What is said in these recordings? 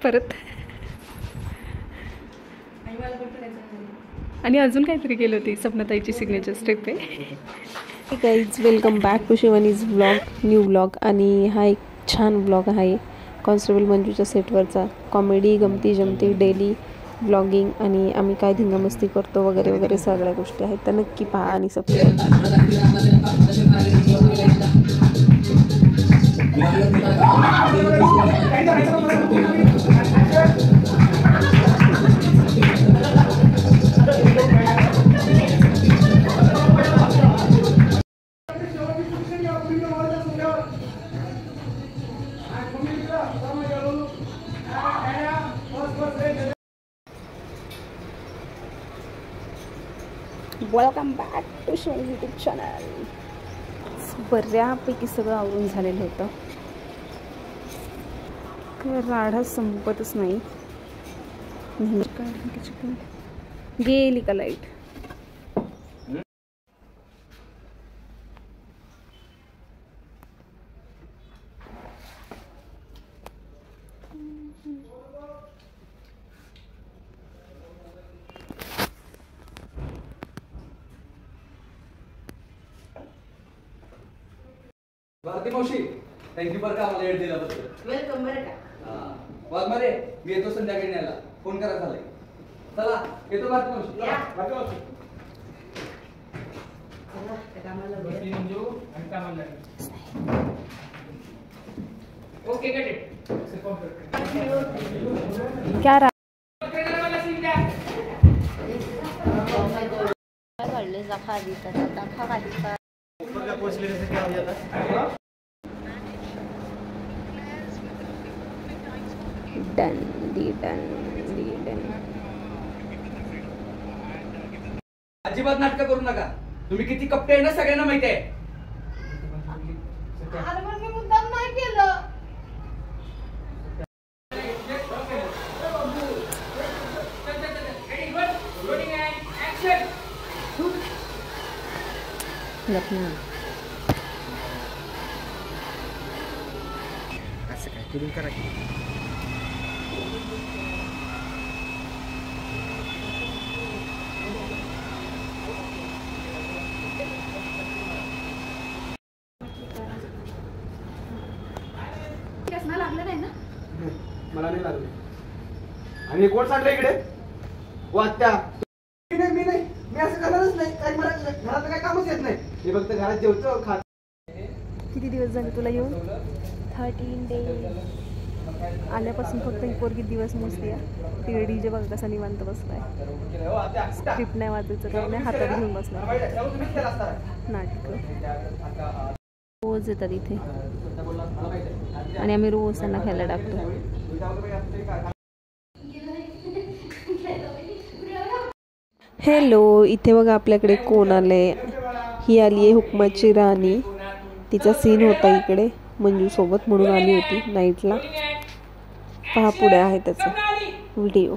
परत आणि अजून काहीतरी केलं होती सपनाताईची सिग्नेचर स्टेप आहे. Guys welcome back to Shivani's vlog, new vlog. आणि हा एक छान व्लॉग आहे कॉन्स्टेबल मंजूच्या सेटवरचा. कॉमेडी, गमती जमती, डेली व्लॉगिंग आणि आम्ही काय धिंगामस्ती करतो वगैरे वगैरे सगळ्या गोष्टी आहेत, तर नक्की पहा आणि subscribe. Welcome back to Shivani YouTube channel. बऱ्यापैकी सगळं आवरून झालेलं होतं, राडा संपतच नाही. गेली का लाईट? भारती मावशी, थँक्यू बरं का आम्हाला वेळ दिल्याबद्दल. वेलकम बरं का. वाघमारे, मी येतो संध्याकाळी न्यायला. फोन करा झालाय. चला येतो भारती मावशी. या. भारती मावशी. चला त्या कामाला बसली मंजू आणि कामाला लागली. Okay get it. क्या काढले दाखा आधी तर दाखा आधी का done the done the done. अजिबात नाटक करू नका. तुम्ही किती कपटे आहे ना सगळ्यांना माहिती आहे. अरे मग मी मुद्दाम नाही केलं. असं काय करून करा की. लागलं नाही ना? मला नाही लागले. आणि कोण सांगलं इकडे? वात्या. मी नाही, मी असं करणारच नाही. काही मला घरात काही कामच येत नाही. मी फक्त घरात जेवतो खात. किती दिवस झाले तुला येऊन? 13 days. आल्यापासून फक्त ही पोरगी दिवस मोजते. तिकडे डीजे बघ कसा निवांत बसलाय. स्क्रिप्ट नाही वाचायचं, काही नाही, हातात घेऊन बसलाय. नाटक रोज येतात इथे आणि आम्ही रोज त्यांना खायला टाकतो. हॅलो, इथे बघा आपल्याकडे कोण आलंय. ही आली आहे हुकमाची राणी. तिचा सीन होता इकडे मंजू सोबत म्हणून आली होती नाईटला. पहा पुढे आहे त्याचा व्हिडिओ.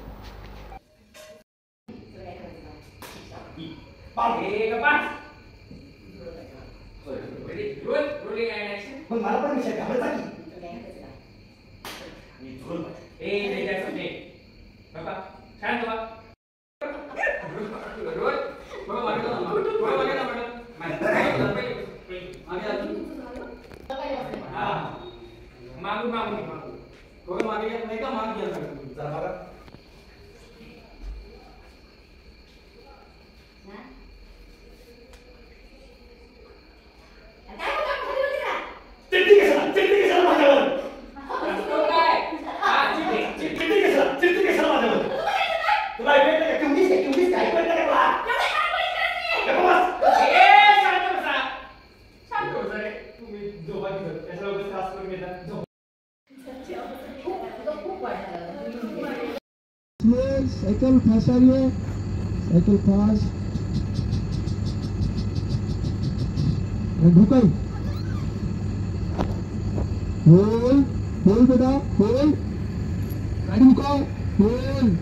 साइकिल फास्ट आ रही है, साइकिल फास्ट. ढुकाई होल होल बेटा होल. गाड़ी रुकाओ होल.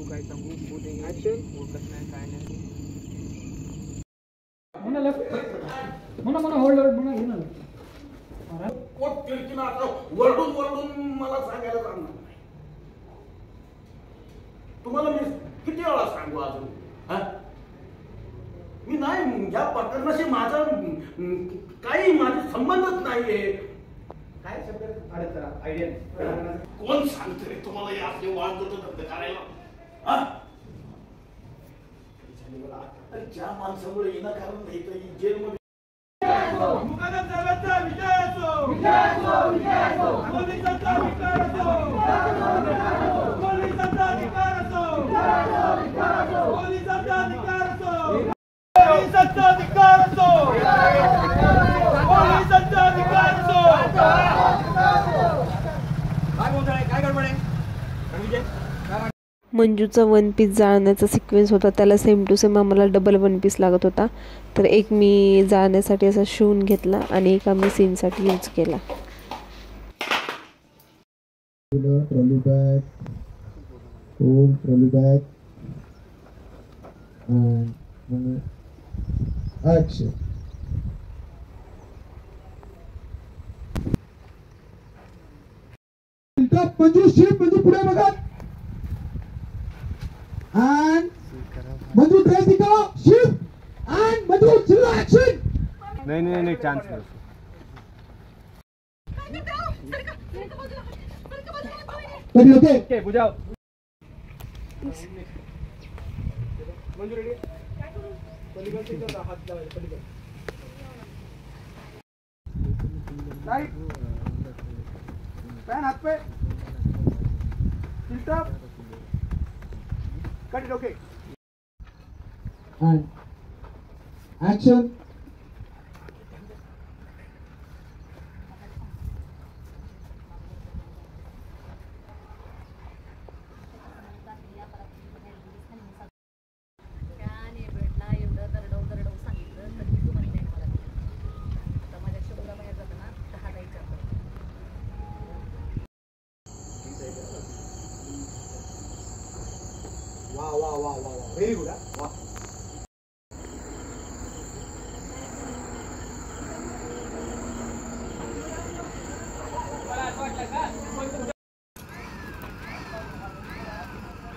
काय सांगू ओळखत नाही काय नाही वरडून वरडून मला सांगायला सांगणार नाही. तुम्हाला मी किती वेळा सांगू अजून? मी नाही या प्रकरणाशी माझा काही माझे संबंधच नाहीये. काय शब्द आयडिया कोण सांगते रे तुम्हाला हे असले वाद धंदे करायला? ज्या माणसामुळे विनाकारण जेलमध्ये मंजूचा वन पीस जाळण्याचा सिक्वेन्स होता, त्याला सेम टू सेम आम्हाला डबल वन पीस लागत होता. तर एक मी जाळण्यासाठी असा शिवून घेतला आणि एक आम्ही सीनसाठी यूज केला. Trolley bag, foam trolley bag and action. Manju shift, Manju पुढे बघा and मंजू ड्रेस दिखाओ, शिफ्ट and मंजू चलो एक्शन. नाही चान्स नाही. ओके बुझाओ. मंजू रेडी पलीकडे हात जाऊ पलीकडे राइट पैन हाथ पे stop cut it. Okay and action. वाह व्हेरी गुड. वाह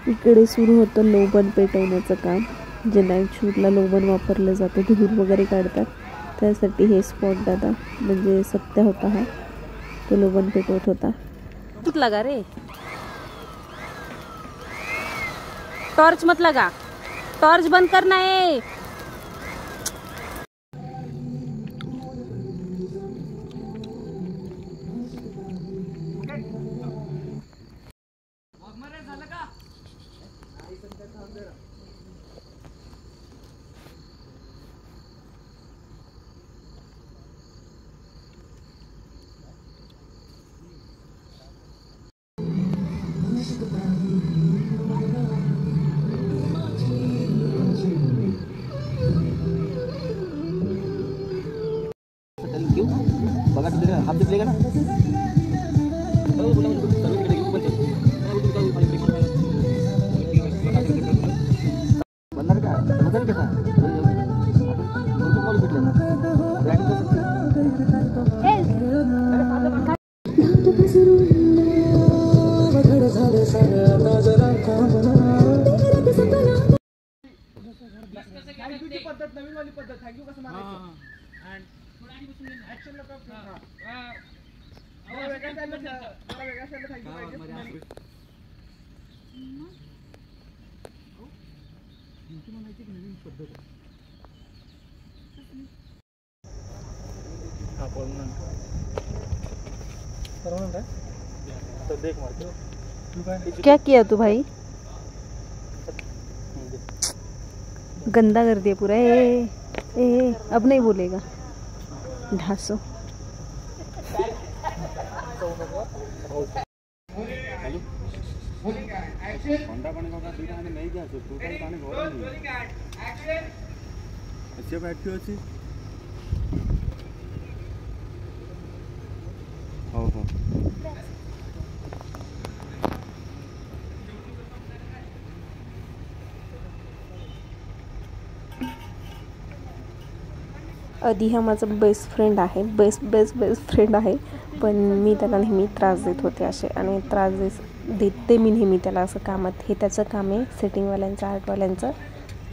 इकडे सुरू होतं लोबन पेटवण्याचं काम. जे नाईट शूटला लोबन वापरलं जातं, धूर वगैरे काढतात, त्यासाठी हे स्पॉट दादा म्हणजे सत्य होता हा, तो लोबन पेटवत होता. तूच लगा रे, टॉर्च मत लगा, टॉर्च बंद करना है. बघा तिकडे हात दिसले ना बनणार का बदल कसा कॉल भेटले ना पद्धत नवीन वाली पद्धत थँक्यू कसं मारायचं and action ला टॉप वेगळ्या स्टाईलला थँक्यू नवीन पद्धत हा परमानंट है तो देख मार क्या किया तू भाई? गंदा कर दिया पूरा. ए अब नहीं बोलेगा ढासो. आधी हा माझा बेस्ट फ्रेंड आहे, बेस्ट फ्रेंड आहे, पण मी त्याला नेहमी त्रास देत होते असे, आणि त्रास देते मी नेहमी त्याला असं कामात. हे त्याचं काम आहे सेटिंगवाल्यांचं, आर्टवाल्यांचं.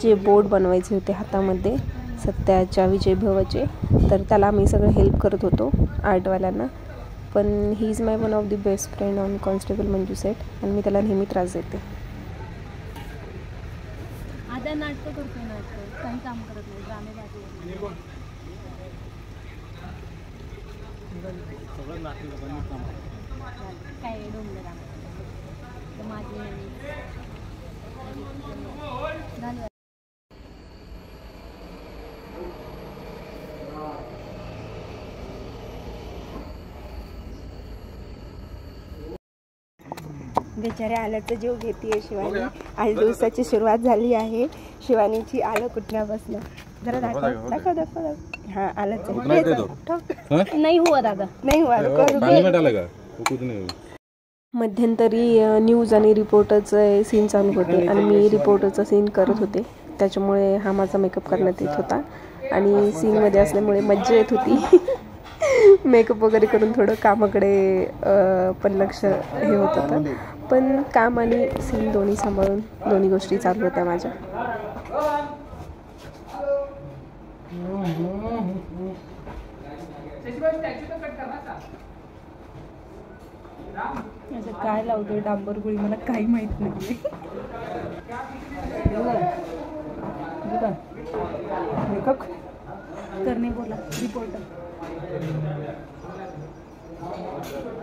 जे बोर्ड बनवायचे होते हातामध्ये सत्याच्या विजयभवाचे, तर त्याला आम्ही सगळं हेल्प करत होतो आर्टवाल्यांना. पण he is my one of the best friend on constable Manju set, आणि मी त्याला नेहमी त्रास देते. आता नाटकं करतो, नाटकं काही काम करत नाही, ड्रामेबाजी काय डोंगर माझी झालं. बेचारे आल्याचं जीव घेते शिवानी. 8 दिवसाची सुरुवात झाली आहे शिवानीची. आलं कुठल्यापासनं जरा दाखव. हा आलंच नाही हुआ दादा, नाही हुआ. मध्यंतरी न्यूज आणि रिपोर्टरचं सीन चालू होते, आणि मी रिपोर्टरचा सीन करत होते, त्याच्यामुळे हा माझा मेकअप करण्यात येत होता. आणि सीनमध्ये असल्यामुळे मज्जा येत होती. मेकअप वगैरे करून थोडं कामाकडे पण लक्ष हे होत होतं. पण काम आणि सीन दोन्ही सांभाळून दोन्ही गोष्टी चालू होत्या माझ्या. असं काय लावतोय डांबर गोळी मला काही माहित नाही. मेकअप करणे बोला रिपोर्टर.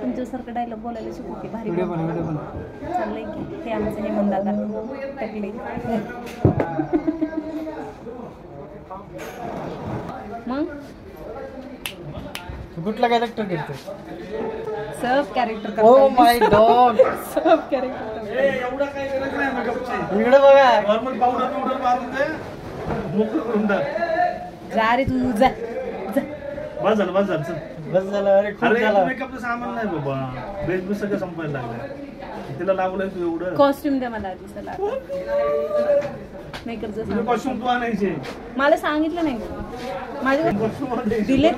तुमच्यासारखं डायलॉग बोलायला शिकवते भारी चाललंय की. हे आमचं हे म्हणतात टकले. मग कुठला कॅरेक्टर करतो? सब कॅरेक्टर. ओ माय गॉड, सब कॅरेक्टर. एवढा काय गरज नाही मेकअपची. इकडे बघा. नॉर्मल पावडर मारून दे, मोकळं करून टाक. जा रे तू जा. बस झालं चल. बस झालं. अरे मेकअपचं सामान नाही बाबा, बेस सगळं संपायला लागलं. तिला लागलंय तू एवढं. कॉस्ट्युम द्या मला आधी. चला मेकअपचं कॉस्ट्युम तू आणायचे. मला सांगितलं नाही माझ्या. दिलेत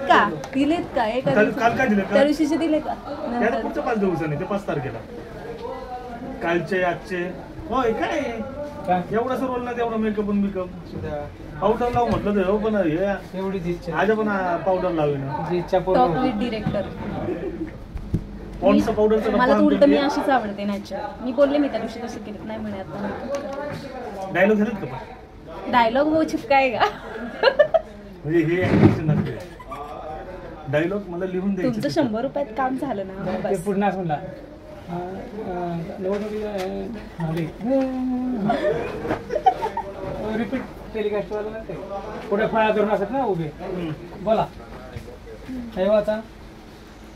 का एका काल काय दिलं? त्या दिवशीचे दिले का? त्याला पुढच्या 5 दिवसांनी, ते 5 तारखेला. कालचे आजचे होय. काय एवढा रोल ना तेवढा मेकअप पावडर लावू म्हटलं तर पण हे एवढीच आज पण पावडर लावली टॉप विथ डिरेक्टर. पावडर मला तर उलट मी अशीच आवडते नॅचरल. मी बोलले मी त्या दिवशी तसं केलं नाही म्हणे. आता डायलॉग झालेत का? डायलॉग वो चिपकाएगा. म्हणजे हे ऍक्टिंग नसते. डायलॉग मला लिहून द्यायचं. तुमचं 100 रुपयात काम झालं ना बस. पुन्हा म्हणला रिपीट टेलिकास्ट वाला पुढे फळा करून असत ना उभे. बोला आता.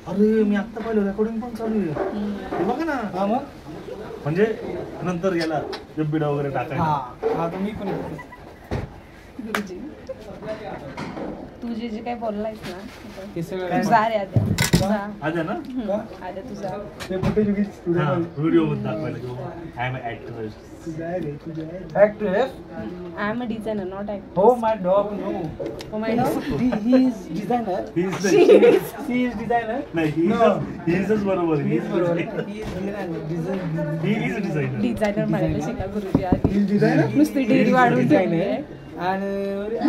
अरे मी आत्ता पाहिलं, रेकॉर्डिंग पण चालू आहे. हे बघा ना. हा मग म्हणजे नंतर याला बिडा वगैरे टाकायला. हा मी पण गुरुजी तू जे काय बोललायस ना ते सगळं जा रे आद्या. आद्या ना आद्या तुझा व्हिडिओ मध्ये दाखवायला. I am actress. Actress? I am a designer, not actor. Oh my dog, no. Oh my God. He is designer. He is She is designer. नाही, he is बरोबर. He is designer. He is designer. Designer म्हणायला शिका गुरुजी आधी. designer? नुसती degree वाढवून designer. And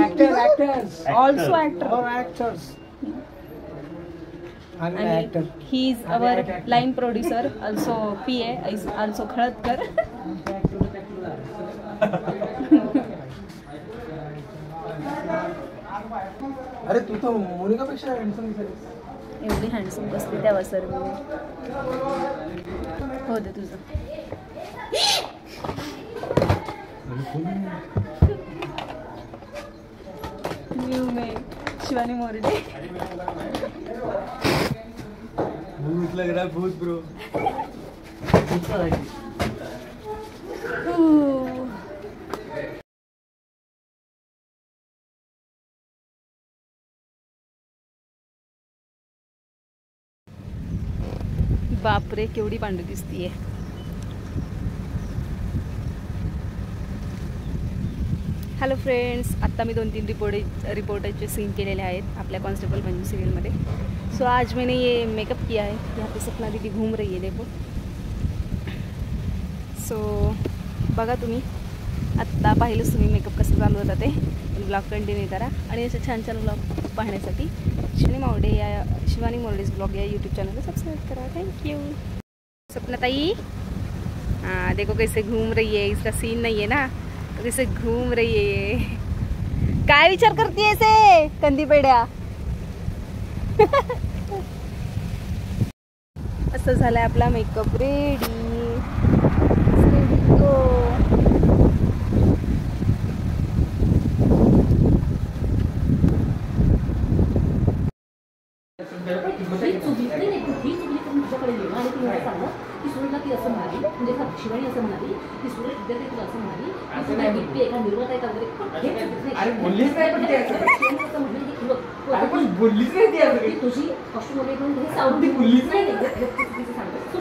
actors. Also actor. Or actors. I'm an actor. He is our line producer, also PA, also Khaladkar. अरे तू तर मोनिकापेक्षा हँडसम दिसतेस. एवढी हँडसम बसते तेव्हा सर मी. हो दे तुझं. शिवानी मोरडे. भूत लग रहा है, भूत ब्रो। बापरे केवढी पांढरी दिसतीये. हॅलो फ्रेंड्स, आत्ता मी 2-3 रिपोर्टरचे सीन केलेले आहेत आपल्या कॉन्स्टेबल मंजू सीरियल में. सो आज मैंने ये मेकअप किया है. यहाँ पे सपना दीदी घूम रही है देखो. सो बघा तुम्ही आत्ता पाहिलंच तुम्ही मेकअप कसं चालू होता ते. ब्लॉग कंटिन्यू करा आणि असे छान छान ब्लॉग पाहण्यासाठी शिवानी मोरडेज ब्लॉग या यूट्यूब चैनल को सब्सक्राइब करा. Thank you. सपना ताई, हाँ देखो कैसे घूम रही है. इसका सीन नहीं है ना, तो कैसे घूम रही है ये. काय विचार करती है ऐसे कंदी पेड्या. असं झालंय आपला मेकअप रेडी. शिवानी असं म्हणाली की सूरज विद्यार्थी तुला असं म्हणाली की तुला डीपी एका निर्माता आहे वगैरे. अरे बोललीच नाही, पण ते असं म्हणलं की अरे पण बोललीच नाही ती असं की तुझी कॉस्ट्यूम वगैरे करून हे साऊंड ती बोललीच नाही.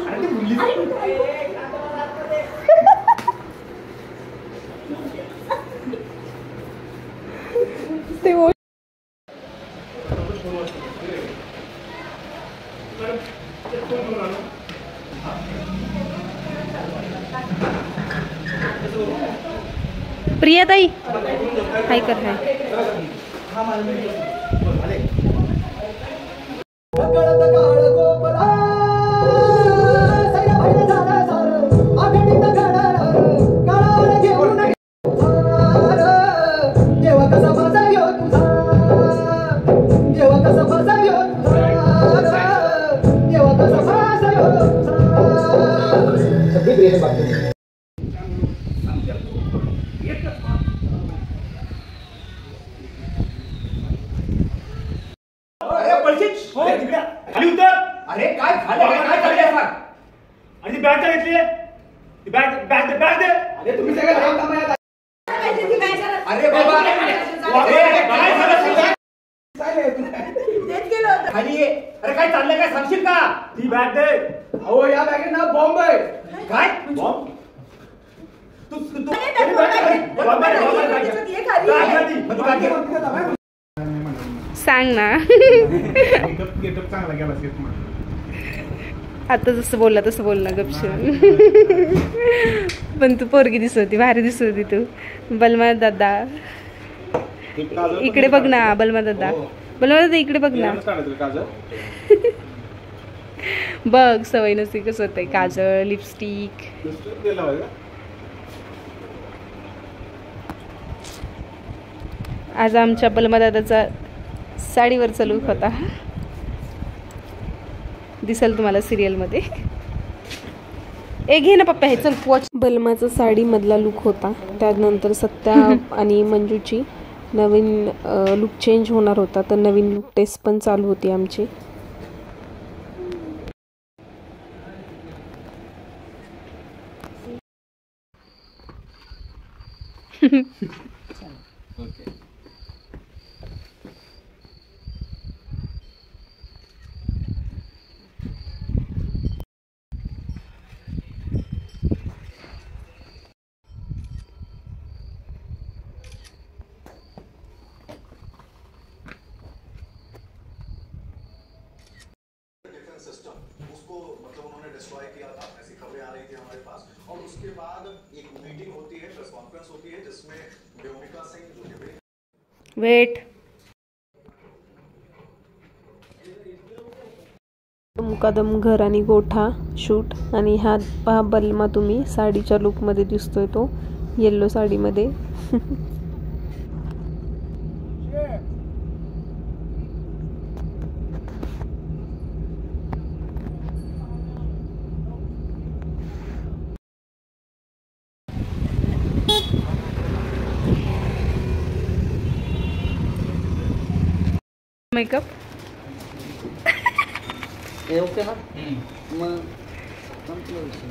अरे ती बोललीच नाही. ते वो प्रिया ताई हाय कर हाय. अरे काय झालं, काय चाललंय सांग. आणि बॅग काय घेतली? बॅग बॅग बॅग दे. अरे तुम्ही सगळे लांब थांबा यार. अरे बाबा काय झालं खाली ये. अरे काय चाललंय, काय सांगशील का? ती बॅग दे. अहो या बॅगेत ना बॉम्ब आहे. काय बॉम्ब? सांग ना. आता जसं बोलला तसं बोल ना गपशून. पण तू पोरगी दिसत होती, भारी दिसत होती तू. बलमा दादा इकडे बघ ना. बलमा दादा, बलमा दादा इकडे बघ ना. बघ सवय नसते कसं होतंय. काजळ, लिपस्टिक. आज आमच्या बलमा दादाचा साडीवरचा लुक होता. दिसेल तुम्हाला सिरियल मध्ये. घे ना पप्पा हे चल वॉच. बलमाचा साडी मधला लुक होता. त्यानंतर सत्या आणि मंजूची नवीन लुक चेंज होणार होता, तर नवीन लुक टेस्ट पण चालू होती आमची. उसको मतलब उन्होंने डिस्ट्रॉय किया था, ऐसी खबरें आ रही थी हमारे पास. और उसके बाद एक मीटिंग होती है, प्रेस कॉन्फ्रेंस होती है, जिसमें व्योमिका सिंह जो कि वेट मुकादम घर आणि गोठा शूट. आणि हा पहा बलमा तुम्ही साडीच्या लुक मध्ये दिसतोय, तो येल्लो साडीमध्ये. मेकअप हे ओके ना मग संपला विषय.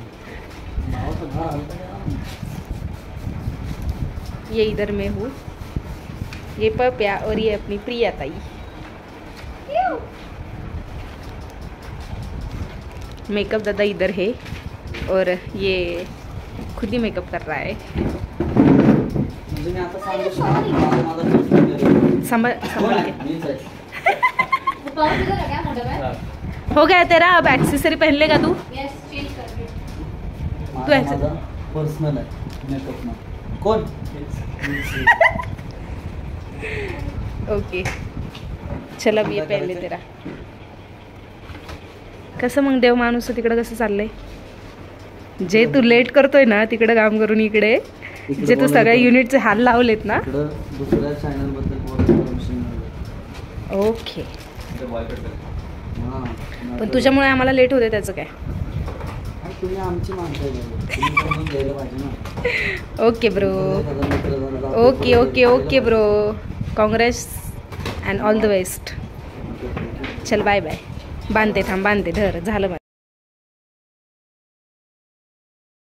भावाचं घर आलं तर ये इधर मैं हूँ, ये पप्या और ये अपनी प्रिया ताई. मेकअप दादा इधर है और ये खुद ही मेकअप कर रहा है. म्हणजे मी आता सांगू शकतो माझा संभाल संभाल के. मीच आहे. पावर किधर है क्या मोटा है? हो गया तेरा. अब एक्सेसरी पहन लेगा तू. यस चेंज कर दे. माझा पर्सनल आहे मेकअप ना. कोण ओके चल अब ये पहले तेरा. कसं मग देव माणूस तिकडं कसं चाललंय? जे तू लेट करतोय ना तिकडं काम करून इकडे जे तू सगळ्या युनिटचे हाल लावलेत ना. इकडं दुसऱ्या चॅनल बद्दल बोलायचं. ओके पण तुझ्यामुळे आम्हाला लेट होते त्याचं काय? तुम्ही आमची माणसं आहे, तुम्ही समजून घ्यायला पाहिजे ना. Okay bro. Okay okay okay bro. Congress and all the best. चल बाय बाय. बांधते थांब बांधते धर झालं.